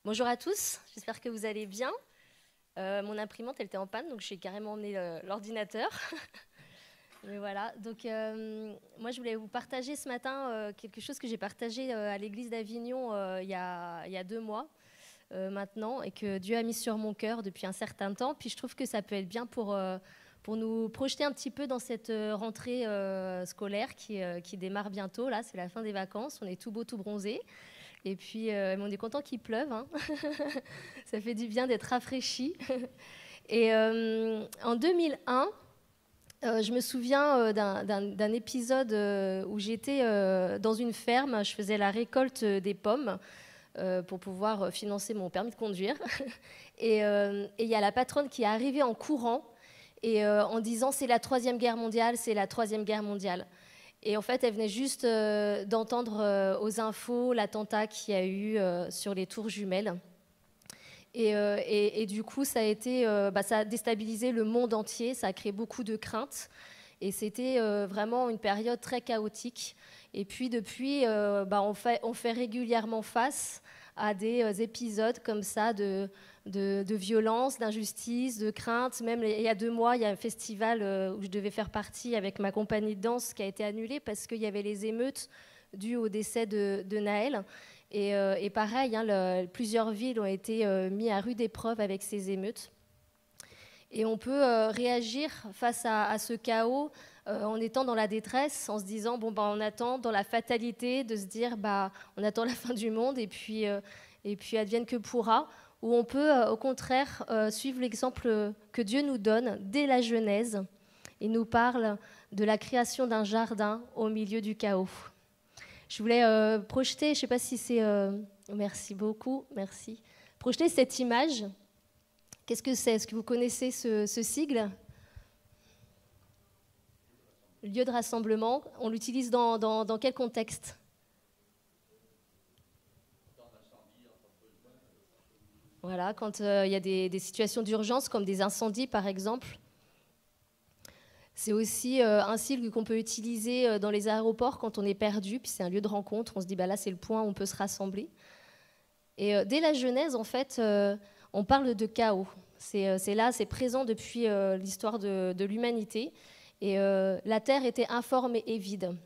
Bonjour à tous, j'espère que vous allez bien. Mon imprimante, elle était en panne, donc j'ai carrément emmené l'ordinateur. Mais voilà, donc moi je voulais vous partager ce matin quelque chose que j'ai partagé à l'église d'Avignon il y a 2 mois maintenant, et que Dieu a mis sur mon cœur depuis un certain temps. Puis je trouve que ça peut être bien pour nous projeter un petit peu dans cette rentrée scolaire qui démarre bientôt. Là, c'est la fin des vacances, on est tout beau, tout bronzé. Et puis, on est content qu'il pleuve, hein. Ça fait du bien d'être rafraîchi. Et en 2001, je me souviens d'un épisode où j'étais dans une ferme. Je faisais la récolte des pommes pour pouvoir financer mon permis de conduire. Et il y a la patronne qui est arrivée en courant et en disant « c'est la Troisième Guerre mondiale, c'est la Troisième Guerre mondiale ». Et en fait, elle venait juste d'entendre aux infos l'attentat qu'il y a eu sur les tours jumelles. Et du coup, ça a déstabilisé le monde entier, ça a créé beaucoup de craintes. Et c'était vraiment une période très chaotique. Et puis depuis, on fait régulièrement face à des épisodes comme ça de violence, d'injustice, de crainte. Même il y a 2 mois, il y a un festival où je devais faire partie avec ma compagnie de danse qui a été annulé parce qu'il y avait les émeutes dues au décès de Naël. Et pareil, hein, plusieurs villes ont été mises à rude épreuve avec ces émeutes. Et on peut réagir face à ce chaos en étant dans la détresse, en se disant on attend dans la fatalité de se dire on attend la fin du monde et puis advienne que pourra. Ou on peut au contraire suivre l'exemple que Dieu nous donne dès la Genèse. Il nous parle de la création d'un jardin au milieu du chaos. Je voulais projeter, je ne sais pas si c'est... merci beaucoup, merci. Projeter cette image. Qu'est-ce que c'est? Est-ce que vous connaissez ce sigle? Le lieu de rassemblement. On l'utilise dans quel contexte? Voilà, quand il y a des situations d'urgence, comme des incendies, par exemple. C'est aussi un sigle qu'on peut utiliser dans les aéroports quand on est perdu, puis c'est un lieu de rencontre. On se dit, là, c'est le point où on peut se rassembler. Et dès la Genèse, en fait, on parle de chaos. C'est là, c'est présent depuis l'histoire de l'humanité. Et la terre était informe et vide.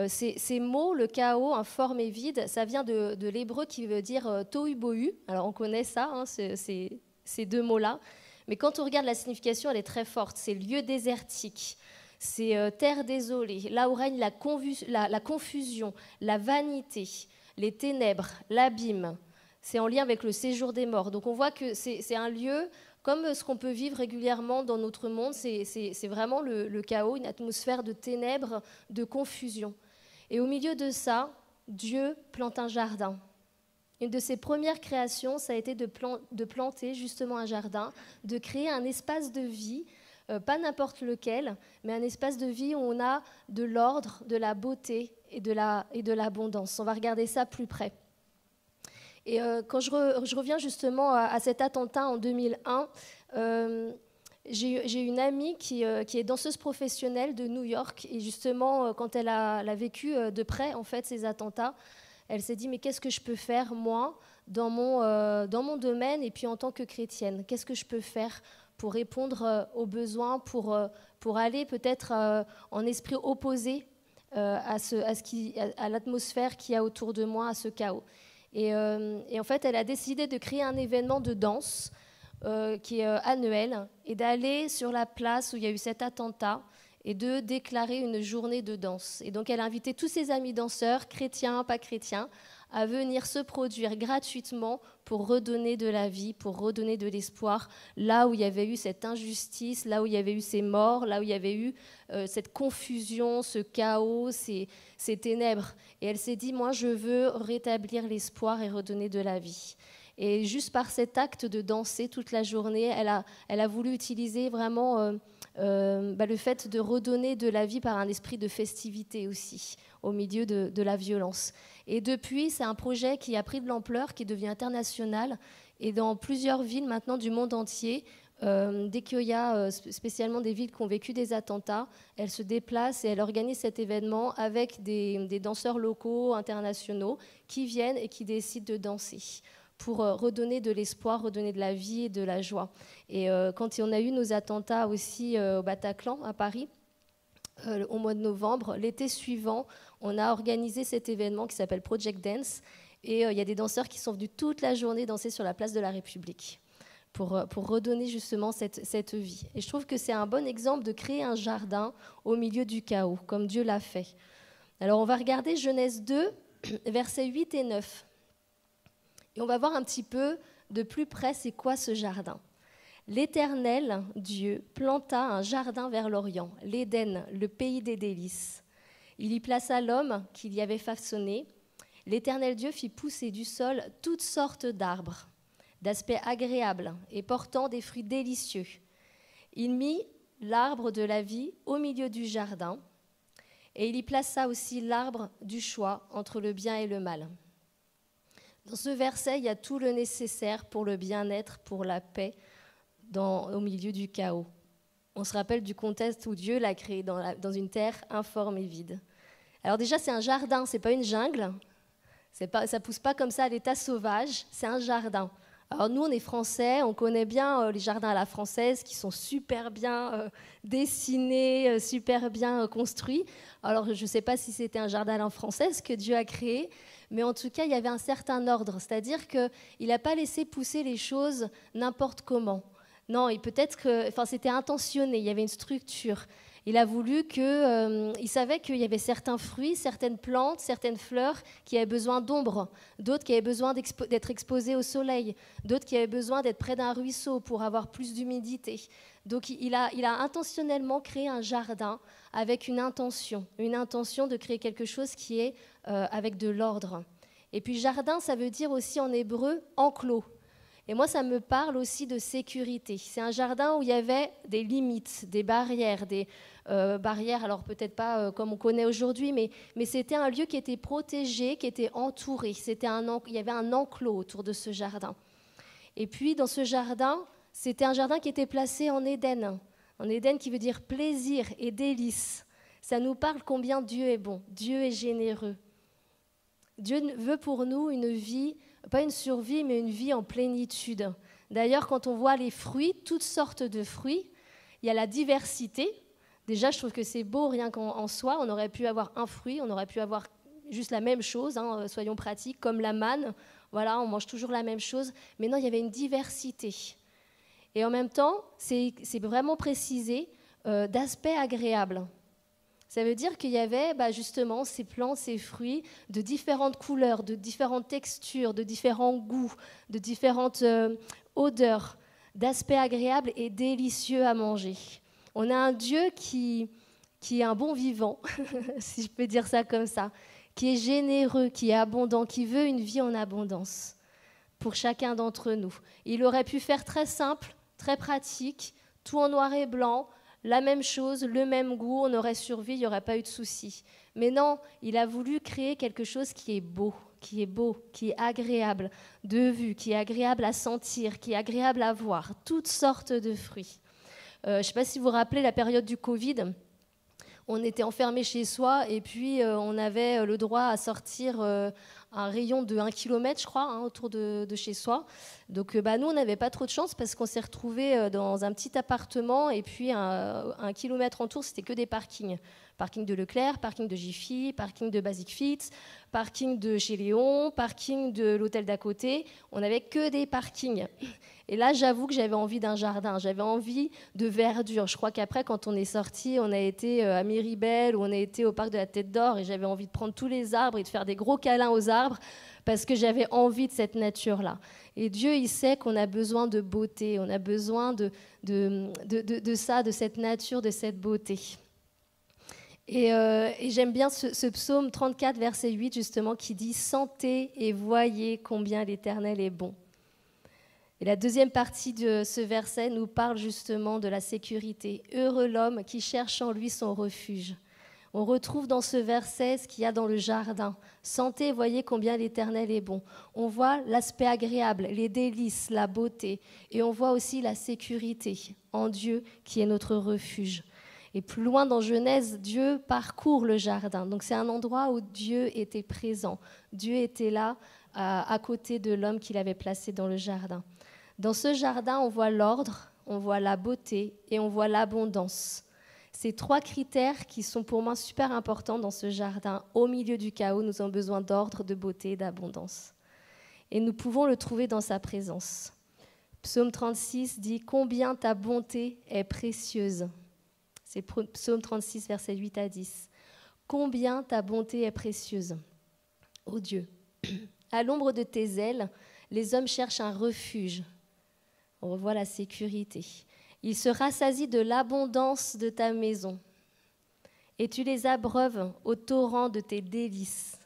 Ces mots, le chaos, informe et vide, ça vient de l'hébreu qui veut dire tohu bohu. Alors on connaît ça, hein, ces 2 mots-là. Mais quand on regarde la signification, elle est très forte. C'est lieu désertique, c'est terre désolée, là où règne la confusion, la vanité, les ténèbres, l'abîme. C'est en lien avec le séjour des morts. Donc on voit que c'est un lieu comme ce qu'on peut vivre régulièrement dans notre monde. C'est vraiment le chaos, une atmosphère de ténèbres, de confusion. Et au milieu de ça, Dieu plante un jardin. Une de ses premières créations, ça a été de planter justement un jardin, de créer un espace de vie, pas n'importe lequel, mais un espace de vie où on a de l'ordre, de la beauté et de l'abondance. On va regarder ça plus près. Et quand je reviens justement à cet attentat en 2001, j'ai une amie qui est danseuse professionnelle de New York. Et justement, quand elle a vécu de près en fait, ces attentats, elle s'est dit, mais qu'est-ce que je peux faire, moi, dans mon domaine et puis en tant que chrétienne? Qu'est-ce que je peux faire pour répondre aux besoins, pour aller peut-être en esprit opposé à l'atmosphère qu'il y a autour de moi, à ce chaos? Et en fait, elle a décidé de créer un événement de danse qui est annuel et d'aller sur la place où il y a eu cet attentat et de déclarer une journée de danse. Et donc, elle a invité tous ses amis danseurs, chrétiens, pas chrétiens, à venir se produire gratuitement pour redonner de la vie, pour redonner de l'espoir, là où il y avait eu cette injustice, là où il y avait eu ces morts, là où il y avait eu cette confusion, ce chaos, ces ténèbres. Et elle s'est dit, moi, je veux rétablir l'espoir et redonner de la vie. Et juste par cet acte de danser toute la journée, elle a voulu utiliser vraiment le fait de redonner de la vie par un esprit de festivité aussi, au milieu de la violence. Et depuis, c'est un projet qui a pris de l'ampleur, qui devient international. Et dans plusieurs villes maintenant du monde entier, dès qu'il y a spécialement des villes qui ont vécu des attentats, elle se déplace et elle organise cet événement avec des danseurs locaux, internationaux, qui viennent et qui décident de danser pour redonner de l'espoir, redonner de la vie et de la joie. Et quand on a eu nos attentats aussi au Bataclan, à Paris, au mois de novembre, l'été suivant, on a organisé cet événement qui s'appelle Project Dance. Et il y a des danseurs qui sont venus toute la journée danser sur la place de la République pour redonner justement cette vie. Et je trouve que c'est un bon exemple de créer un jardin au milieu du chaos, comme Dieu l'a fait. Alors on va regarder Genèse 2, versets 8 et 9. Et on va voir un petit peu de plus près c'est quoi ce jardin. L'Éternel, Dieu, planta un jardin vers l'Orient, l'Éden, le pays des délices. Il y plaça l'homme qu'il y avait façonné. L'Éternel Dieu fit pousser du sol toutes sortes d'arbres, d'aspect agréable et portant des fruits délicieux. Il mit l'arbre de la vie au milieu du jardin, et il y plaça aussi l'arbre du choix entre le bien et le mal. Dans ce verset, il y a tout le nécessaire pour le bien-être, pour la paix, au milieu du chaos. On se rappelle du contexte où Dieu l'a créé dans une terre informe et vide. Alors déjà, c'est un jardin, c'est pas une jungle. Ça pousse pas comme ça à l'état sauvage, c'est un jardin. Alors nous, on est français, on connaît bien les jardins à la française qui sont super bien dessinés, super bien construits. Alors je ne sais pas si c'était un jardin à la française que Dieu a créé, mais en tout cas, il y avait un certain ordre, c'est-à-dire qu'il n'a pas laissé pousser les choses n'importe comment. Non, et peut-être que, c'était intentionné, il y avait une structure. Il a voulu il savait qu'il y avait certains fruits, certaines plantes, certaines fleurs qui avaient besoin d'ombre, d'autres qui avaient besoin d'être exposées au soleil, d'autres qui avaient besoin d'être près d'un ruisseau pour avoir plus d'humidité. Donc il a intentionnellement créé un jardin avec une intention de créer quelque chose qui est avec de l'ordre. Et puis jardin, ça veut dire aussi en hébreu enclos. Et moi, ça me parle aussi de sécurité. C'est un jardin où il y avait des limites, des barrières, barrières, alors peut-être pas comme on connaît aujourd'hui, mais c'était un lieu qui était protégé, qui était entouré. Il y avait un enclos autour de ce jardin. Et puis, dans ce jardin, c'était un jardin qui était placé en Éden. En Éden qui veut dire plaisir et délice. Ça nous parle combien Dieu est bon, Dieu est généreux. Dieu veut pour nous une vie, pas une survie, mais une vie en plénitude. D'ailleurs, quand on voit les fruits, toutes sortes de fruits, il y a la diversité. Déjà, je trouve que c'est beau rien qu'en soi. On aurait pu avoir un fruit, on aurait pu avoir juste la même chose, soyons pratiques, comme la manne. Voilà, on mange toujours la même chose. Mais non, il y avait une diversité. Et en même temps, c'est vraiment précisé d'aspect agréable. Ça veut dire qu'il y avait justement ces plantes, ces fruits de différentes couleurs, de différentes textures, de différents goûts, de différentes odeurs, d'aspect agréable et délicieux à manger. On a un Dieu qui est un bon vivant, si je peux dire ça comme ça, qui est généreux, qui est abondant, qui veut une vie en abondance pour chacun d'entre nous. Il aurait pu faire très simple, très pratique, tout en noir et blanc, la même chose, le même goût, on aurait survécu, il n'y aurait pas eu de souci. Mais non, il a voulu créer quelque chose qui est beau, qui est agréable de vue, qui est agréable à sentir, qui est agréable à voir, toutes sortes de fruits. Je ne sais pas si vous vous rappelez la période du Covid, on était enfermés chez soi et puis on avait le droit à sortir un rayon de 1 km, je crois, autour de chez soi. Donc nous, on n'avait pas trop de chance parce qu'on s'est retrouvés dans un petit appartement et puis 1 kilomètre entour, c'était que des parkings. Parking de Leclerc, parking de Jiffy, parking de Basic Fit, parking de chez Léon, parking de l'hôtel d'à côté. On n'avait que des parkings. Et là, j'avoue que j'avais envie d'un jardin, j'avais envie de verdure. Je crois qu'après, quand on est sorti, on a été à Miribel ou on a été au parc de la Tête d'Or et j'avais envie de prendre tous les arbres et de faire des gros câlins aux arbres parce que j'avais envie de cette nature-là. Et Dieu, il sait qu'on a besoin de beauté, on a besoin de ça, de cette nature, de cette beauté. Et j'aime bien ce psaume 34, verset 8, justement, qui dit « Sentez et voyez combien l'Éternel est bon ». Et la deuxième partie de ce verset nous parle justement de la sécurité. « Heureux l'homme qui cherche en lui son refuge ». On retrouve dans ce verset ce qu'il y a dans le jardin. « Sentez et voyez combien l'Éternel est bon ». On voit l'aspect agréable, les délices, la beauté. Et on voit aussi la sécurité en Dieu qui est notre refuge. Et plus loin dans Genèse, Dieu parcourt le jardin. Donc c'est un endroit où Dieu était présent. Dieu était là à côté de l'homme qu'il avait placé dans le jardin. Dans ce jardin, on voit l'ordre, on voit la beauté et on voit l'abondance. Ces 3 critères qui sont pour moi super importants dans ce jardin. Au milieu du chaos, nous avons besoin d'ordre, de beauté et d'abondance. Et nous pouvons le trouver dans sa présence. Psaume 36 dit « Combien ta bonté est précieuse ». C'est Psaume 36, versets 8 à 10. « Combien ta bonté est précieuse, ô Dieu ». À l'ombre de tes ailes, les hommes cherchent un refuge. On revoit la sécurité. Ils se rassasient de l'abondance de ta maison. Et tu les abreuves au torrent de tes délices.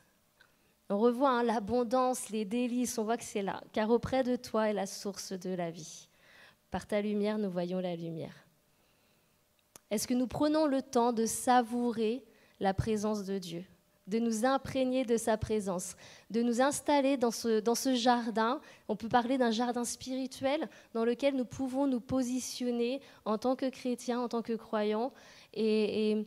On revoit l'abondance, les délices, on voit que c'est là. Car auprès de toi est la source de la vie. Par ta lumière, nous voyons la lumière. Est-ce que nous prenons le temps de savourer la présence de Dieu, de nous imprégner de sa présence, de nous installer dans ce jardin? On peut parler d'un jardin spirituel dans lequel nous pouvons nous positionner en tant que chrétiens, en tant que croyants, et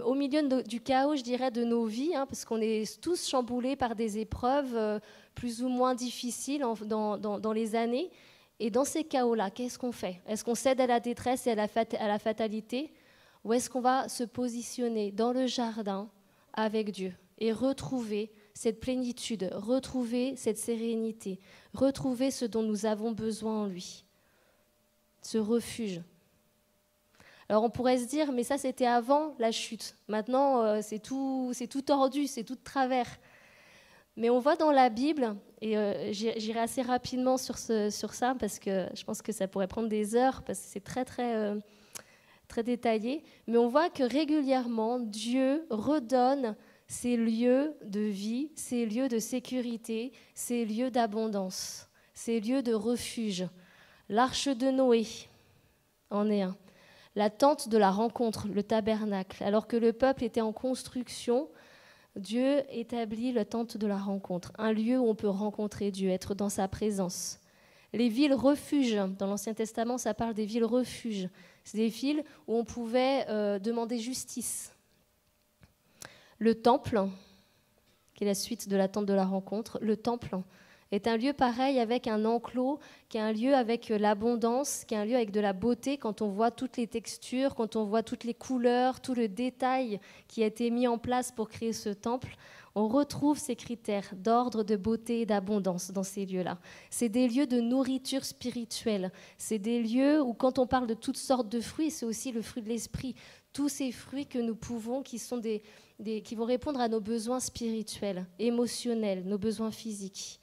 au milieu du chaos, je dirais, de nos vies, parce qu'on est tous chamboulés par des épreuves plus ou moins difficiles dans les années. Et dans ces chaos-là, qu'est-ce qu'on fait? Est-ce qu'on cède à la détresse et à la fatalité? Ou est-ce qu'on va se positionner dans le jardin avec Dieu et retrouver cette plénitude, retrouver cette sérénité, retrouver ce dont nous avons besoin en lui, ce refuge? Alors on pourrait se dire, mais ça c'était avant la chute, maintenant c'est tout tordu, c'est tout de travers. Mais on voit dans la Bible, et j'irai assez rapidement sur ça, parce que je pense que ça pourrait prendre des heures, parce que c'est très détaillé, mais on voit que régulièrement, Dieu redonne ces lieux de vie, ces lieux de sécurité, ces lieux d'abondance, ces lieux de refuge. L'arche de Noé en est un. La tente de la rencontre, le tabernacle. Alors que le peuple était en construction, Dieu établit la tente de la rencontre, un lieu où on peut rencontrer Dieu, être dans sa présence. Les villes refuges, dans l'Ancien Testament, ça parle des villes refuges. C'est des villes où on pouvait demander justice. Le temple, qui est la suite de la tente de la rencontre, le temple est un lieu pareil avec un enclos, qui est un lieu avec l'abondance, qui est un lieu avec de la beauté, quand on voit toutes les textures, quand on voit toutes les couleurs, tout le détail qui a été mis en place pour créer ce temple. On retrouve ces critères d'ordre, de beauté et d'abondance dans ces lieux-là. C'est des lieux de nourriture spirituelle. C'est des lieux où, quand on parle de toutes sortes de fruits, c'est aussi le fruit de l'esprit. Tous ces fruits que nous pouvons, qui vont répondre à nos besoins spirituels, émotionnels, nos besoins physiques.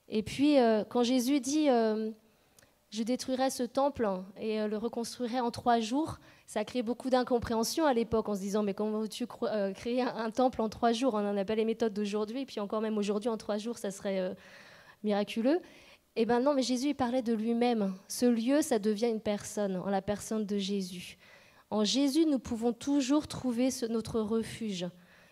Et puis, quand Jésus dit « Je détruirai ce temple et le reconstruirai en 3 jours », ça a créé beaucoup d'incompréhension à l'époque, en se disant « Mais comment veux-tu créer un temple en 3 jours ?» On n'en a pas les méthodes d'aujourd'hui, et puis encore même aujourd'hui, en 3 jours, ça serait miraculeux. Eh bien non, mais Jésus, il parlait de lui-même. Ce lieu, ça devient une personne, en la personne de Jésus. En Jésus, nous pouvons toujours trouver notre refuge.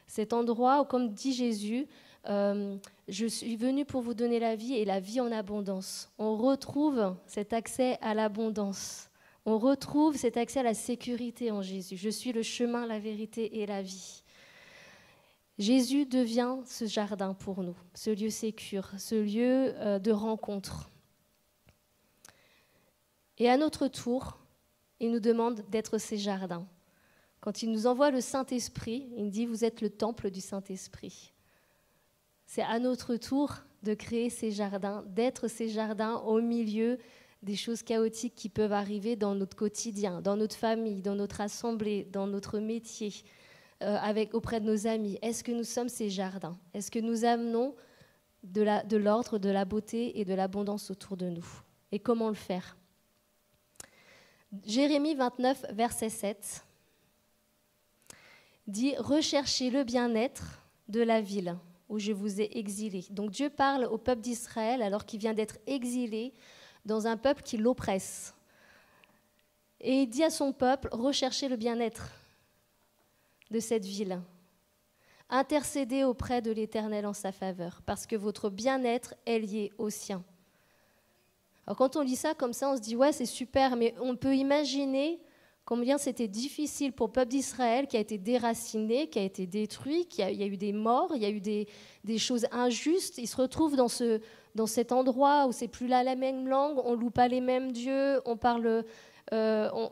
Cet endroit où, comme dit Jésus, je suis venu pour vous donner la vie et la vie en abondance. On retrouve cet accès à l'abondance. On retrouve cet accès à la sécurité en Jésus. Je suis le chemin, la vérité et la vie. Jésus devient ce jardin pour nous, ce lieu sécure, ce lieu de rencontre. Et à notre tour, il nous demande d'être ces jardins. Quand il nous envoie le Saint-Esprit, il dit « Vous êtes le temple du Saint-Esprit ». C'est à notre tour de créer ces jardins, d'être ces jardins au milieu des choses chaotiques qui peuvent arriver dans notre quotidien, dans notre famille, dans notre assemblée, dans notre métier, auprès de nos amis. Est-ce que nous sommes ces jardins? Est-ce que nous amenons de l'ordre, de la beauté et de l'abondance autour de nous? Et comment le faire? Jérémie 29, verset 7 dit « Recherchez le bien-être de la ville où je vous ai exilés. » Donc Dieu parle au peuple d'Israël alors qu'il vient d'être exilé dans un peuple qui l'oppresse. Et il dit à son peuple, recherchez le bien-être de cette ville. Intercédez auprès de l'Éternel en sa faveur, parce que votre bien-être est lié au sien. Alors quand on lit ça comme ça, on se dit, ouais, c'est super, mais on peut imaginer combien c'était difficile pour le peuple d'Israël qui a été déraciné, qui a été détruit, il y a eu des morts, il y a eu des choses injustes. Ils se retrouvent dans cet endroit où c'est plus là la même langue, on ne loue pas les mêmes dieux, on parle...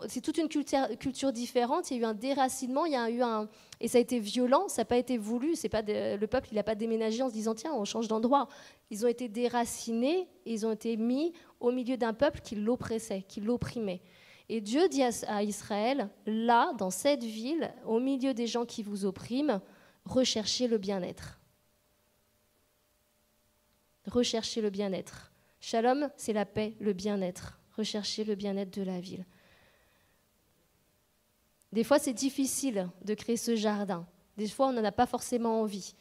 c'est toute une culture différente. Il y a eu un déracinement, et ça a été violent, ça n'a pas été voulu. Le peuple, il n'a pas déménagé en se disant tiens, on change d'endroit. Ils ont été déracinés, et ils ont été mis au milieu d'un peuple qui l'oppressait, qui l'opprimait. Et Dieu dit à Israël, là, dans cette ville, au milieu des gens qui vous oppriment, recherchez le bien-être. Recherchez le bien-être. Shalom, c'est la paix, le bien-être. Rechercher le bien-être de la ville. Des fois, c'est difficile de créer ce jardin. Des fois, on n'en a pas forcément envie.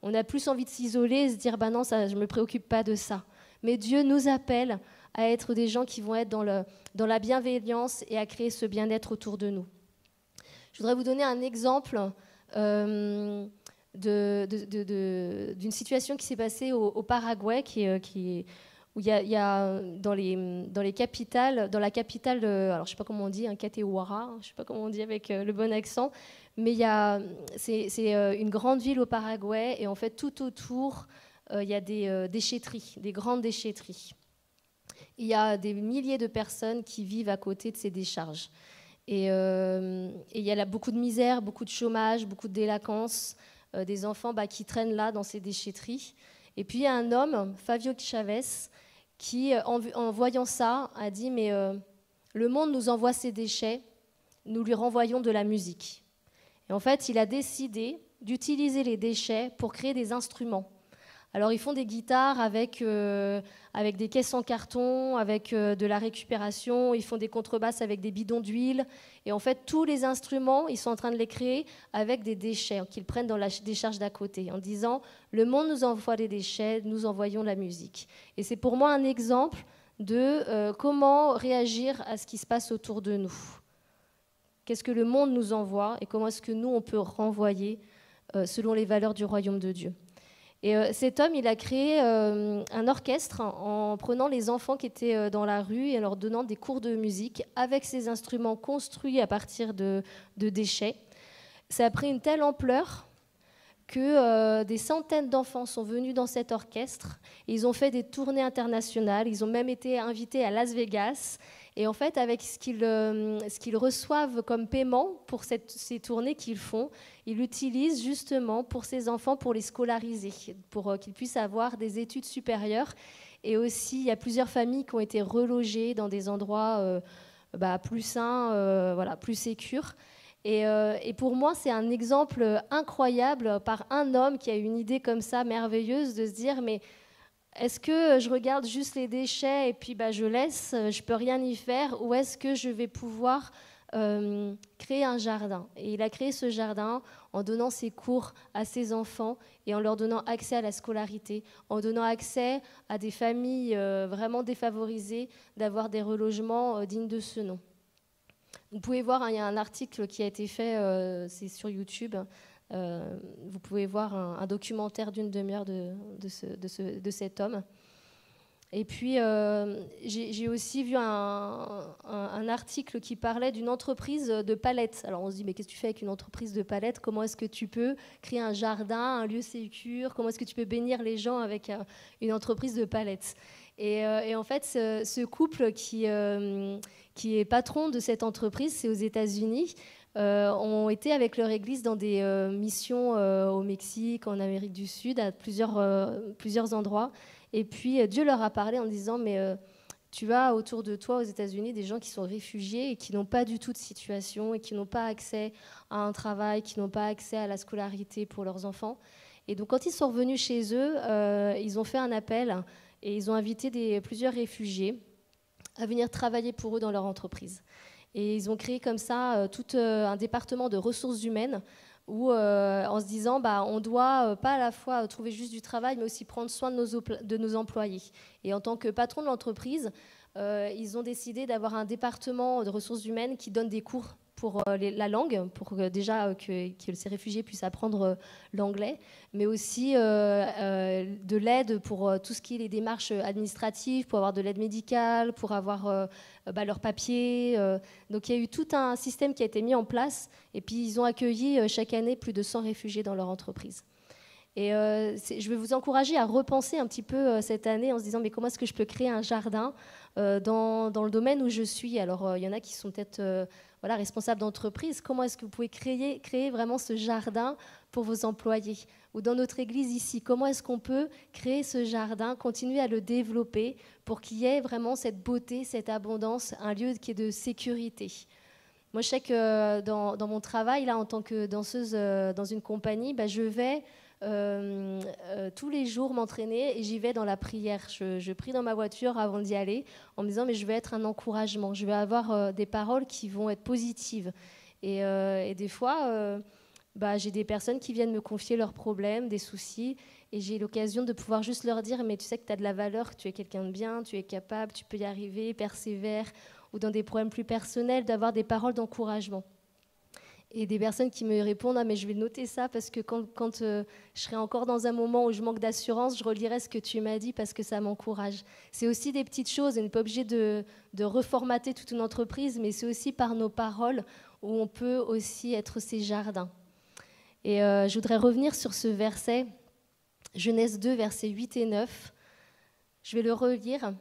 On a plus envie de s'isoler et se dire, bah non, ça, je ne me préoccupe pas de ça. Mais Dieu nous appelle à être des gens qui vont être dans la bienveillance et à créer ce bien-être autour de nous. Je voudrais vous donner un exemple d'une situation qui s'est passée au Paraguay, où il y a dans les capitales, dans la capitale, alors je ne sais pas comment on dit, Catehuara, je ne sais pas comment on dit avec le bon accent, mais c'est une grande ville au Paraguay, et en fait tout autour, il y a des déchetteries, des grandes déchetteries. Il y a des milliers de personnes qui vivent à côté de ces décharges. Et il y a là beaucoup de misère, beaucoup de chômage, beaucoup de délinquance, des enfants qui traînent là dans ces déchetteries. Et puis il y a un homme, Fabio Chavez, qui, en voyant ça, a dit « Mais le monde nous envoie ses déchets, nous lui renvoyons de la musique. » Et en fait, il a décidé d'utiliser les déchets pour créer des instruments. Alors, ils font des guitares avec des caisses en carton, avec de la récupération. Ils font des contrebasses avec des bidons d'huile. Et en fait, tous les instruments, ils sont en train de les créer avec des déchets qu'ils prennent dans la décharge d'à côté, en disant « Le monde nous envoie des déchets, nous envoyons la musique. » Et c'est pour moi un exemple de comment réagir à ce qui se passe autour de nous. Qu'est-ce que le monde nous envoie et comment est-ce que nous, on peut renvoyer selon les valeurs du royaume de Dieu. Et cet homme, il a créé un orchestre en prenant les enfants qui étaient dans la rue et en leur donnant des cours de musique avec ces instruments construits à partir de déchets. Ça a pris une telle ampleur que des centaines d'enfants sont venus dans cet orchestre. Ils ont fait des tournées internationales. Ils ont même été invités à Las Vegas. Et en fait, avec ce qu'ils reçoivent comme paiement pour ces tournées qu'ils font, ils l'utilisent justement pour ces enfants, pour les scolariser, pour qu'ils puissent avoir des études supérieures. Et aussi, il y a plusieurs familles qui ont été relogées dans des endroits plus sains, plus sécures. Et pour moi, c'est un exemple incroyable par un homme qui a une idée comme ça, merveilleuse, de se dire, mais est-ce que je regarde juste les déchets et puis je laisse, je ne peux rien y faire, ou est-ce que je vais pouvoir créer un jardin? Et il a créé ce jardin en donnant ses cours à ses enfants et en leur donnant accès à la scolarité, en donnant accès à des familles vraiment défavorisées d'avoir des relogements dignes de ce nom. Vous pouvez voir, il y a un article qui a été fait, c'est sur YouTube. Vous pouvez voir un documentaire d'une demi-heure de cet homme. Et puis, j'ai aussi vu un article qui parlait d'une entreprise de palettes. Alors, on se dit, mais qu'est-ce que tu fais avec une entreprise de palettes? Comment est-ce que tu peux créer un jardin, un lieu sécure? Comment est-ce que tu peux bénir les gens avec une entreprise de palettes? Et en fait, ce couple qui est patron de cette entreprise, c'est aux États-Unis, ont été avec leur église dans des missions au Mexique, en Amérique du Sud, à plusieurs endroits. Et puis Dieu leur a parlé en disant, mais tu as autour de toi aux États-Unis des gens qui sont réfugiés et qui n'ont pas du tout de situation et qui n'ont pas accès à un travail, qui n'ont pas accès à la scolarité pour leurs enfants. Et donc quand ils sont revenus chez eux, ils ont fait un appel et ils ont invité plusieurs réfugiés à venir travailler pour eux dans leur entreprise. Et ils ont créé comme ça tout un département de ressources humaines où, en se disant, on doit pas à la fois trouver juste du travail, mais aussi prendre soin de nos employés. Et en tant que patron de l'entreprise, ils ont décidé d'avoir un département de ressources humaines qui donne des cours pour la langue, pour déjà que ces réfugiés puissent apprendre l'anglais, mais aussi de l'aide pour tout ce qui est les démarches administratives, pour avoir de l'aide médicale, pour avoir leurs papiers. Donc il y a eu tout un système qui a été mis en place, et puis ils ont accueilli chaque année plus de 100 réfugiés dans leur entreprise. Et je vais vous encourager à repenser un petit peu cette année en se disant mais comment est-ce que je peux créer un jardin dans le domaine où je suis. Alors il y en a qui sont peut-être responsables d'entreprise. Comment est-ce que vous pouvez créer vraiment ce jardin pour vos employés? Ou dans notre église ici, comment est-ce qu'on peut créer ce jardin, continuer à le développer pour qu'il y ait vraiment cette beauté, cette abondance, un lieu qui est de sécurité? Moi, je sais que dans mon travail, là, en tant que danseuse dans une compagnie, je vais tous les jours m'entraîner et j'y vais dans la prière. Je prie dans ma voiture avant d'y aller en me disant mais je vais être un encouragement, je vais avoir des paroles qui vont être positives. Et des fois, j'ai des personnes qui viennent me confier leurs problèmes, des soucis, et j'ai l'occasion de pouvoir juste leur dire mais tu sais que tu as de la valeur, que tu es quelqu'un de bien, tu es capable, tu peux y arriver, persévère, ou dans des problèmes plus personnels, d'avoir des paroles d'encouragement. Et des personnes qui me répondent « Ah, mais je vais noter ça parce que quand je serai encore dans un moment où je manque d'assurance, je relirai ce que tu m'as dit parce que ça m'encourage. » C'est aussi des petites choses. On n'est pas obligé de reformater toute une entreprise, mais c'est aussi par nos paroles où on peut aussi être ces jardins. Et je voudrais revenir sur ce verset, Genèse 2, versets 8 et 9. Je vais le relire.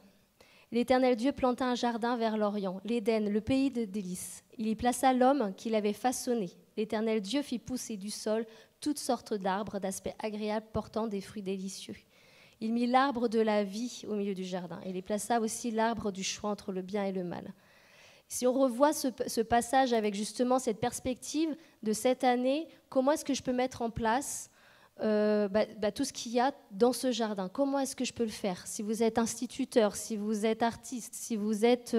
L'Éternel Dieu planta un jardin vers l'Orient, l'Éden, le pays de délices. Il y plaça l'homme qu'il avait façonné. L'Éternel Dieu fit pousser du sol toutes sortes d'arbres d'aspect agréable portant des fruits délicieux. Il mit l'arbre de la vie au milieu du jardin. Il y plaça aussi l'arbre du choix entre le bien et le mal. Si on revoit ce passage avec justement cette perspective de cette année, comment est-ce que je peux mettre en place tout ce qu'il y a dans ce jardin? Comment est-ce que je peux le faire? Si vous êtes instituteur, si vous êtes artiste, si vous êtes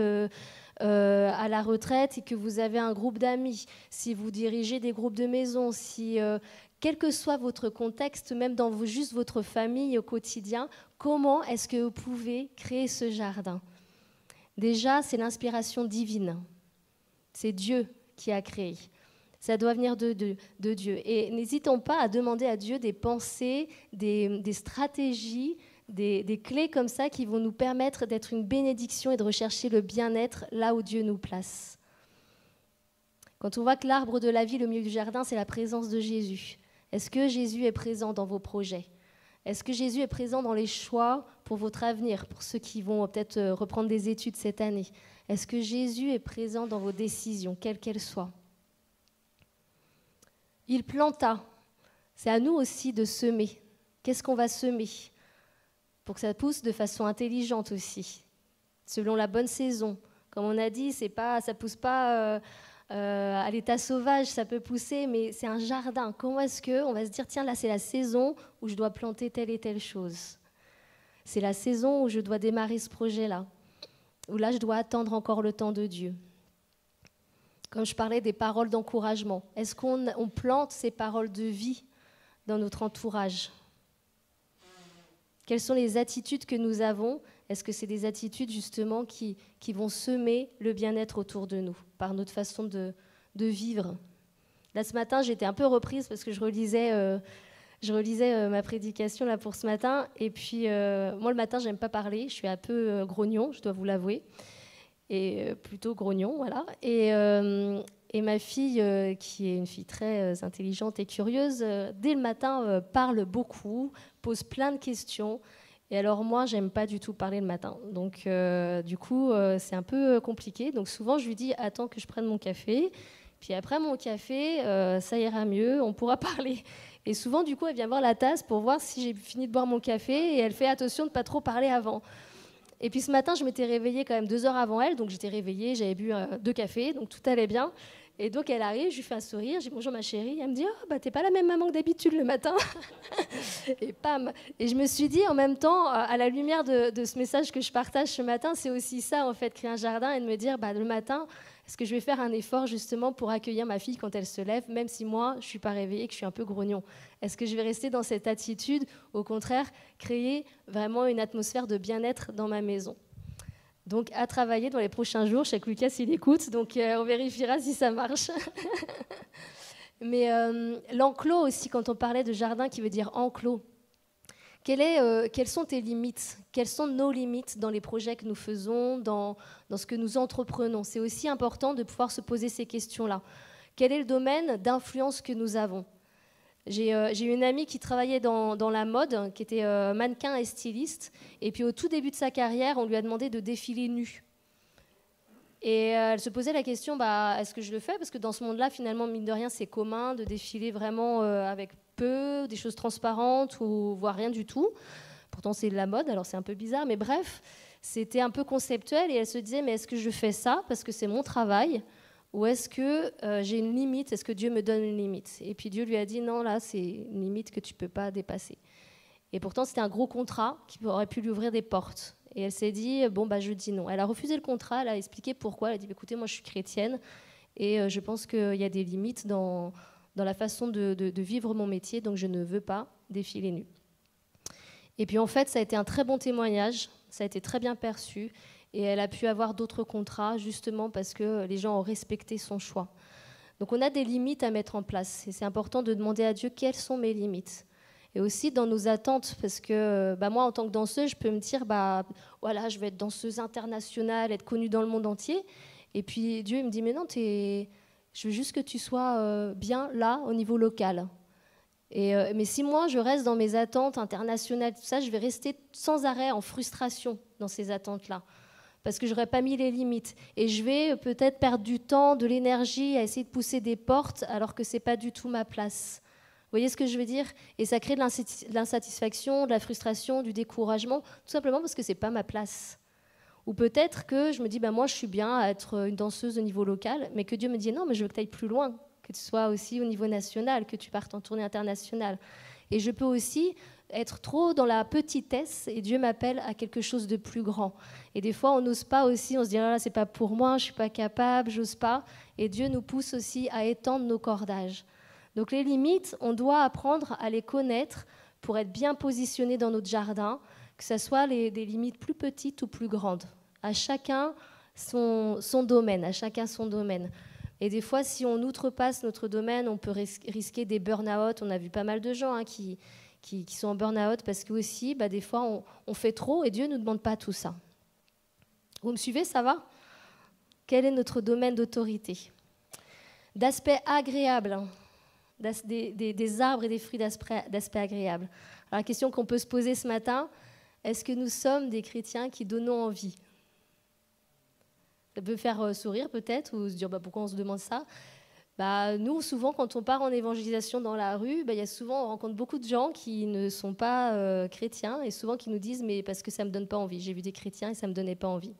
à la retraite et que vous avez un groupe d'amis, si vous dirigez des groupes de maison, quel que soit votre contexte, même dans juste votre famille au quotidien, comment est-ce que vous pouvez créer ce jardin? Déjà, c'est l'inspiration divine. C'est Dieu qui a créé. Ça doit venir de Dieu. Et n'hésitons pas à demander à Dieu des pensées, des stratégies, des clés comme ça qui vont nous permettre d'être une bénédiction et de rechercher le bien-être là où Dieu nous place. Quand on voit que l'arbre de la vie, au milieu du jardin, c'est la présence de Jésus. Est-ce que Jésus est présent dans vos projets? Est-ce que Jésus est présent dans les choix pour votre avenir, pour ceux qui vont peut-être reprendre des études cette année? Est-ce que Jésus est présent dans vos décisions, quelles qu'elles soient? Il planta. C'est à nous aussi de semer. Qu'est-ce qu'on va semer? Pour que ça pousse de façon intelligente aussi, selon la bonne saison. Comme on a dit, ça ne pousse pas à l'état sauvage, ça peut pousser, mais c'est un jardin. Comment est-ce qu'on va se dire, tiens, là, c'est la saison où je dois planter telle et telle chose. C'est la saison où je dois démarrer ce projet-là, où là, je dois attendre encore le temps de Dieu. Comme je parlais des paroles d'encouragement, est-ce qu'on plante ces paroles de vie dans notre entourage? Quelles sont les attitudes que nous avons? Est-ce que c'est des attitudes justement qui vont semer le bien-être autour de nous par notre façon de vivre? Là, ce matin, j'étais un peu reprise parce que je relisais ma prédication là, pour ce matin. Et puis, moi, le matin, je n'aime pas parler. Je suis un peu grognon, je dois vous l'avouer. Et plutôt grognon, voilà. Et ma fille, qui est une fille très intelligente et curieuse, dès le matin, parle beaucoup, pose plein de questions. Et alors moi, j'aime pas du tout parler le matin. Donc du coup, c'est un peu compliqué. Donc souvent, je lui dis, attends que je prenne mon café. Puis après mon café, ça ira mieux, on pourra parler. Et souvent, du coup, elle vient voir la tasse pour voir si j'ai fini de boire mon café. Et elle fait attention de pas trop parler avant. Et puis ce matin, je m'étais réveillée quand même 2 heures avant elle, donc j'étais réveillée, j'avais bu 2 cafés, donc tout allait bien. Et donc elle arrive, je lui fais un sourire, je dis bonjour ma chérie, elle me dit oh, bah t'es pas la même maman que d'habitude le matin. Et pam. Et je me suis dit en même temps, à la lumière de ce message que je partage ce matin, c'est aussi ça en fait, créer un jardin et de me dire le matin, est-ce que je vais faire un effort justement pour accueillir ma fille quand elle se lève, même si moi je suis pas réveillée, que je suis un peu grognon? Est-ce que je vais rester dans cette attitude, au contraire, créer vraiment une atmosphère de bien-être dans ma maison? Donc, à travailler dans les prochains jours. Je sais que Lucas, il écoute, donc on vérifiera si ça marche. Mais l'enclos aussi, quand on parlait de jardin qui veut dire enclos, quelles sont tes limites? Quelles sont nos limites dans les projets que nous faisons, dans ce que nous entreprenons? C'est aussi important de pouvoir se poser ces questions-là. Quel est le domaine d'influence que nous avons? J'ai une amie qui travaillait dans la mode, qui était mannequin et styliste. Et puis au tout début de sa carrière, on lui a demandé de défiler nue. Et elle se posait la question, est-ce que je le fais? Parce que dans ce monde-là, finalement, mine de rien, c'est commun de défiler vraiment avec peu, des choses transparentes ou voire rien du tout. Pourtant, c'est de la mode, alors c'est un peu bizarre. Mais bref, c'était un peu conceptuel. Et elle se disait, mais est-ce que je fais ça parce que c'est mon travail? Ou est-ce que j'ai une limite? Est-ce que Dieu me donne une limite? Et puis Dieu lui a dit, non, là, c'est une limite que tu ne peux pas dépasser. Et pourtant, c'était un gros contrat qui aurait pu lui ouvrir des portes. Et elle s'est dit, je dis non. Elle a refusé le contrat, elle a expliqué pourquoi. Elle a dit, écoutez, moi, je suis chrétienne et je pense qu'il y a des limites dans la façon de vivre mon métier, donc je ne veux pas défiler nue. Et puis, en fait, ça a été un très bon témoignage, ça a été très bien perçu. Et elle a pu avoir d'autres contrats, justement parce que les gens ont respecté son choix. Donc on a des limites à mettre en place. Et c'est important de demander à Dieu quelles sont mes limites. Et aussi dans nos attentes, parce que moi, en tant que danseuse, je peux me dire, voilà, je vais être danseuse internationale, être connue dans le monde entier. Et puis Dieu il me dit, mais non, je veux juste que tu sois bien là, au niveau local. Mais si moi, je reste dans mes attentes internationales, tout ça, je vais rester sans arrêt en frustration dans ces attentes-là. Parce que je n'aurais pas mis les limites. Et je vais peut-être perdre du temps, de l'énergie à essayer de pousser des portes alors que ce n'est pas du tout ma place. Vous voyez ce que je veux dire? Et ça crée de l'insatisfaction, de la frustration, du découragement, tout simplement parce que ce n'est pas ma place. Ou peut-être que je me dis, moi je suis bien à être une danseuse au niveau local, mais que Dieu me dit, non, mais je veux que tu ailles plus loin, que tu sois aussi au niveau national, que tu partes en tournée internationale. Et je peux aussi être trop dans la petitesse et Dieu m'appelle à quelque chose de plus grand. Et des fois, on n'ose pas aussi, on se dit, là, c'est pas pour moi, je suis pas capable, j'ose pas. Et Dieu nous pousse aussi à étendre nos cordages. Donc les limites, on doit apprendre à les connaître pour être bien positionné dans notre jardin, que ce soit des limites plus petites ou plus grandes. À chacun son domaine, à chacun son domaine. Et des fois, si on outrepasse notre domaine, on peut risquer des burn-out. On a vu pas mal de gens qui sont en burn-out parce que aussi, des fois, on fait trop et Dieu ne nous demande pas tout ça. Vous me suivez, ça va? Quel est notre domaine d'autorité? D'aspect agréable, des arbres et des fruits d'aspect agréable. Alors, la question qu'on peut se poser ce matin, est-ce que nous sommes des chrétiens qui donnons envie? Ça peut faire sourire peut-être, ou se dire pourquoi on se demande ça. Nous, souvent, quand on part en évangélisation dans la rue, on rencontre beaucoup de gens qui ne sont pas chrétiens et souvent qui nous disent « mais parce que ça ne me donne pas envie. J'ai vu des chrétiens et ça ne me donnait pas envie. »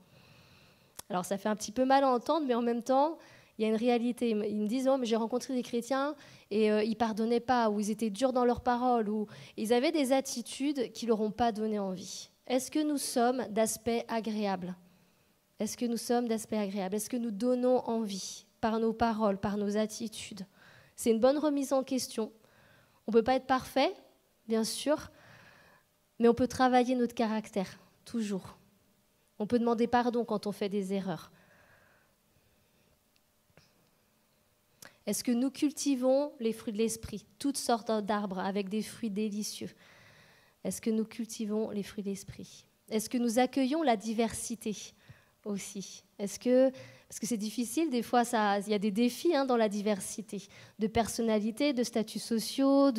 Alors, ça fait un petit peu mal à entendre, mais en même temps, il y a une réalité. Ils me disent « oh, mais j'ai rencontré des chrétiens et ils ne pardonnaient pas, ou ils étaient durs dans leurs paroles, ou ils avaient des attitudes qui ne leur ont pas donné envie. » Est-ce que nous sommes d'aspect agréable? Est-ce que nous sommes d'aspect agréable? Est-ce que nous donnons envie par nos paroles, par nos attitudes? C'est une bonne remise en question. On ne peut pas être parfait, bien sûr, mais on peut travailler notre caractère, toujours. On peut demander pardon quand on fait des erreurs. Est-ce que nous cultivons les fruits de l'esprit, toutes sortes d'arbres avec des fruits délicieux? Est-ce que nous cultivons les fruits de l'esprit? Est-ce que nous accueillons la diversité aussi? Parce que c'est difficile, des fois, il y a des défis dans la diversité, de personnalités, de statuts sociaux,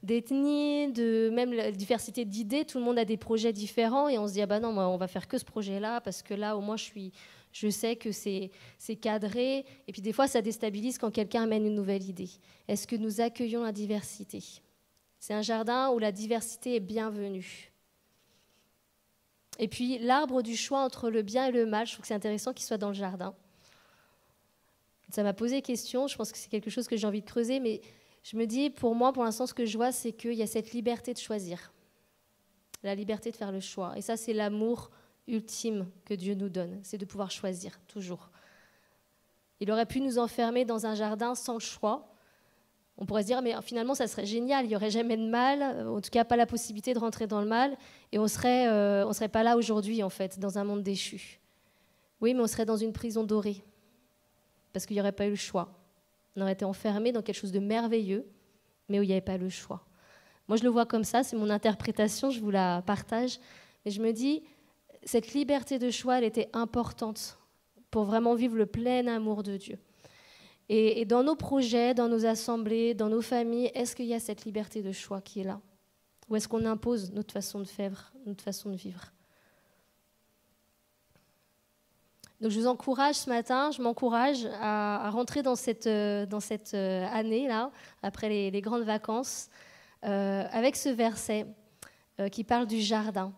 d'ethnie, même la diversité d'idées. Tout le monde a des projets différents et on se dit, non, moi, on va faire que ce projet-là parce que là, au moins, je sais que c'est cadré. Et puis des fois, ça déstabilise quand quelqu'un amène une nouvelle idée. Est-ce que nous accueillons la diversité? C'est un jardin où la diversité est bienvenue. Et puis, l'arbre du choix entre le bien et le mal, je trouve que c'est intéressant qu'il soit dans le jardin. Ça m'a posé question, je pense que c'est quelque chose que j'ai envie de creuser, mais je me dis, pour moi, pour l'instant, ce que je vois, c'est qu'il y a cette liberté de choisir. La liberté de faire le choix. Et ça, c'est l'amour ultime que Dieu nous donne, c'est de pouvoir choisir, toujours. Il aurait pu nous enfermer dans un jardin sans choix. On pourrait se dire, mais finalement, ça serait génial, il n'y aurait jamais de mal, en tout cas pas la possibilité de rentrer dans le mal, et on serait pas là aujourd'hui, en fait, dans un monde déchu. Oui, mais on serait dans une prison dorée, parce qu'il n'y aurait pas eu le choix. On aurait été enfermé dans quelque chose de merveilleux, mais où il n'y avait pas le choix. Moi, je le vois comme ça, c'est mon interprétation, je vous la partage. Mais je me dis, cette liberté de choix, elle était importante pour vraiment vivre le plein amour de Dieu. Et dans nos projets, dans nos assemblées, dans nos familles, est-ce qu'il y a cette liberté de choix qui est là? Ou est-ce qu'on impose notre façon de faire, notre façon de vivre? Donc je vous encourage ce matin, je m'encourage à rentrer dans cette année-là, après les grandes vacances, avec ce verset qui parle du jardin.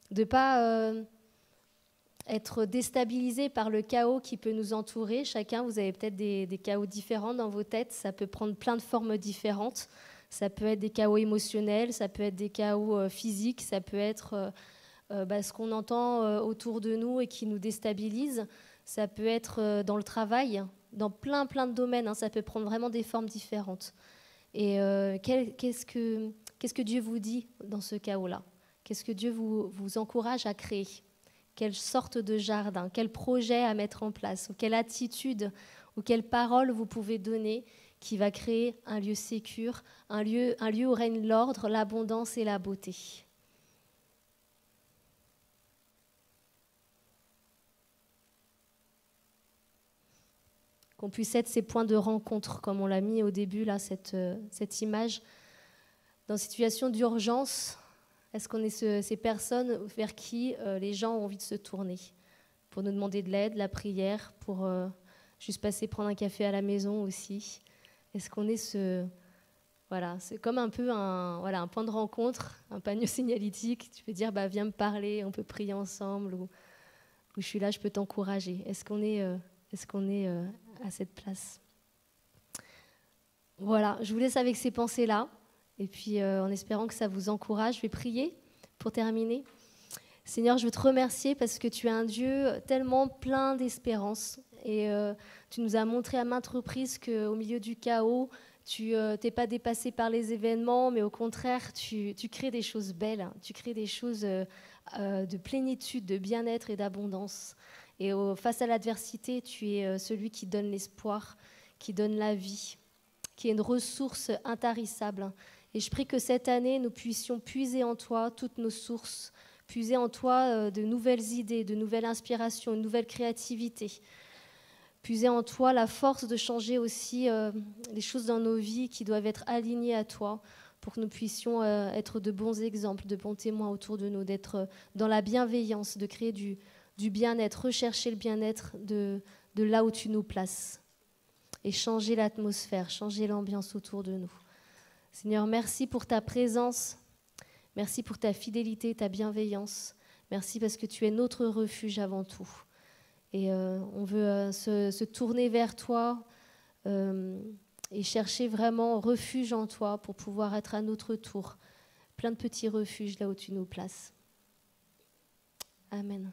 De ne pas être déstabilisé par le chaos qui peut nous entourer. Chacun, vous avez peut-être des chaos différents dans vos têtes, ça peut prendre plein de formes différentes. Ça peut être des chaos émotionnels, ça peut être des chaos physiques, ça peut être ce qu'on entend autour de nous et qui nous déstabilise. Ça peut être dans le travail, dans plein de domaines, hein, ça peut prendre vraiment des formes différentes. Et qu'est-ce que Dieu vous dit dans ce chaos-là? Qu'est-ce que Dieu vous encourage à créer? Quelle sorte de jardin? Quel projet à mettre en place? Ou quelle attitude ou quelle parole vous pouvez donner qui va créer un lieu sécure, un lieu où règne l'ordre, l'abondance et la beauté? Qu'on puisse être ces points de rencontre, comme on l'a mis au début, là, cette image. Dans une situation d'urgence, est-ce qu'on est ces personnes vers qui les gens ont envie de se tourner pour nous demander de l'aide, la prière, pour juste passer prendre un café à la maison aussi? Est-ce qu'on est Voilà, c'est comme un peu un point de rencontre, un panneau signalétique. Tu peux dire, viens me parler, on peut prier ensemble, ou je suis là, je peux t'encourager. Est-ce qu'on est à cette place? Voilà, je vous laisse avec ces pensées-là. Et puis, en espérant que ça vous encourage, je vais prier pour terminer. Seigneur, je veux te remercier parce que tu es un Dieu tellement plein d'espérance. Et tu nous as montré à maintes reprises qu'au milieu du chaos, tu t'es pas dépassé par les événements, mais au contraire, tu crées des choses belles. Tu crées des choses de plénitude, de bien-être et d'abondance. Et face à l'adversité, tu es celui qui donne l'espoir, qui donne la vie, qui est une ressource intarissable. Et je prie que cette année, nous puissions puiser en toi toutes nos sources, puiser en toi de nouvelles idées, de nouvelles inspirations, une nouvelle créativité. Puiser en toi la force de changer aussi les choses dans nos vies qui doivent être alignées à toi pour que nous puissions être de bons exemples, de bons témoins autour de nous, d'être dans la bienveillance, de créer du bien-être, rechercher le bien-être de là où tu nous places et changer l'atmosphère, changer l'ambiance autour de nous. Seigneur, merci pour ta présence, merci pour ta fidélité, ta bienveillance. Merci parce que tu es notre refuge avant tout. Et on veut se tourner vers toi et chercher vraiment refuge en toi pour pouvoir être à notre tour plein de petits refuges là où tu nous places. Amen.